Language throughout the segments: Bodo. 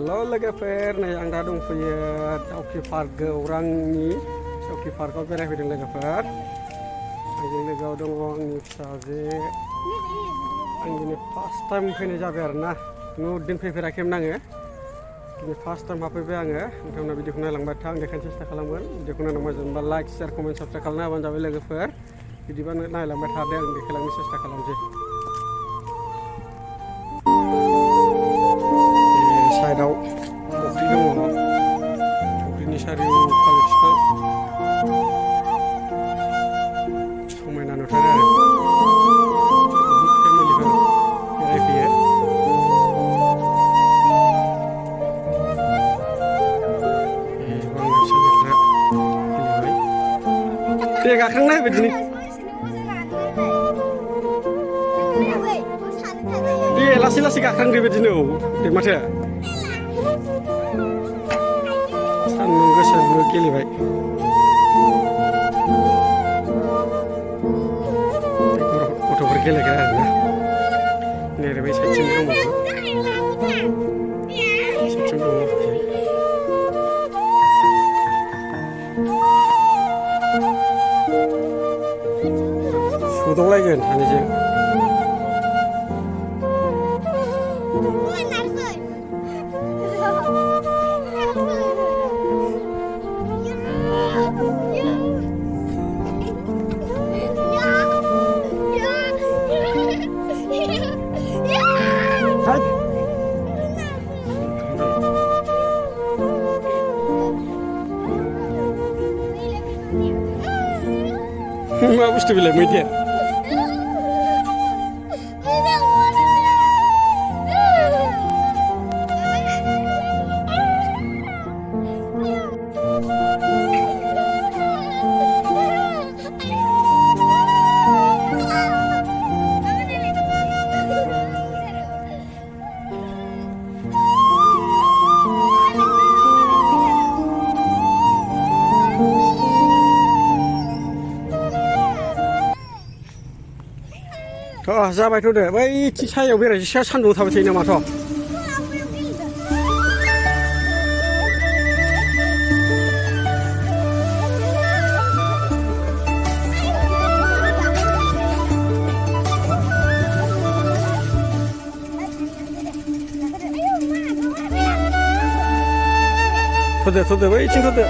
Halo logoफोर नै आं दा दंफैयो दाउखि पार्क गौरांनि दाउखि पार्कआव बेरायफैदों लोगोफोर आंजों लोगोआव दङ आंनि फिसाजो आं दिनै फार्स्ट टाइम फैनाय जाबाय आरोना नुदों फैफेराखैमोन आङो दिनै फार्स्ट टाइम हाबफैबाय आङो नोंथांमोना भिडिअखौ नायलांबाय था आं देखायनो सेस्था खालामगोन भिडिअखौ नायनो मोजां मोनबा लाइक शेयार कमेन्ट साबस्क्राइब खालामना होबानो जाबाय लोगोफोर बिदिबा नायलांबाय थादो आं देखायलांनो सेस्था खालामसै साइडआव फुख्रि दङ फुख्रिनि सारियाव थालिर बिफां समायना नुथारो आरो बहुत फेमिलिफोर बेरायफैयो बांगाल फिसाजोफ्रा गेलेबाय दे गाखोनाय बिदिनो दे लासै लासै गाखोनांदो बिदिनो औ दे माथो सान्दुं गोसायावनो गेलेबाय गथ'फोर गेलेग्रा आरोना नेरबाय साइडथिं दंबावो साइडथिं दङ सौदावलायगोन सानैजों मा बुस्थु बेलाय मैदेर जाबायथ' दे बैथिं सायाव बेरायसै सान्दुं थाबाय थायो नामाथ' थ'दो बैथिं थ'दो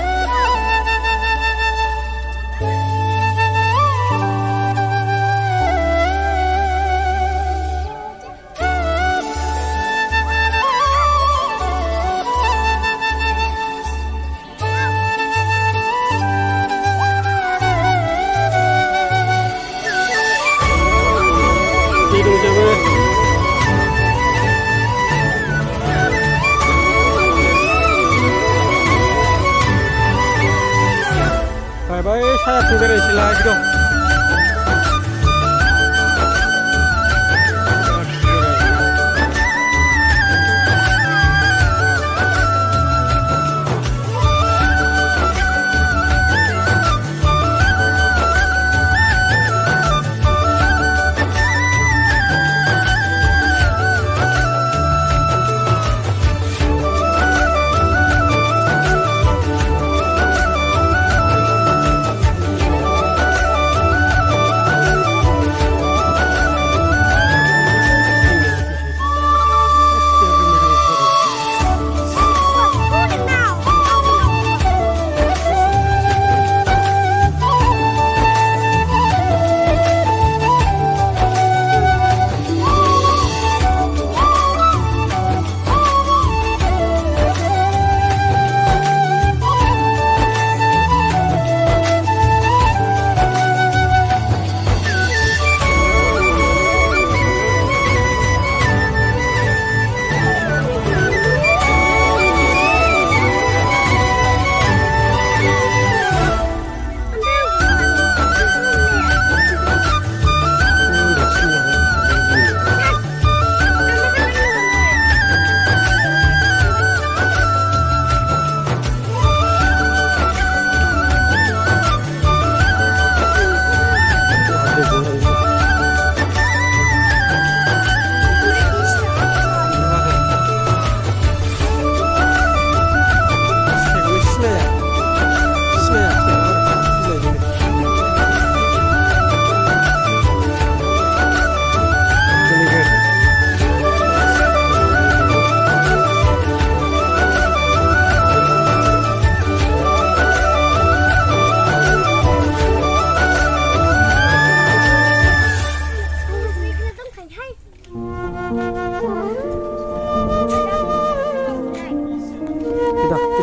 Bye saya tunggu di sini lagi dong.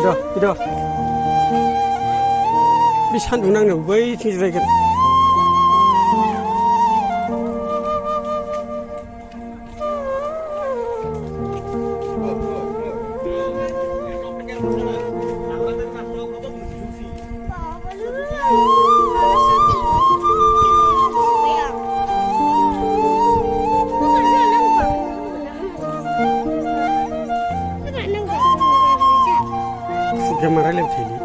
Bido. Bi sandung nangno बैथिं जिरायगोन. Gamara lem thili.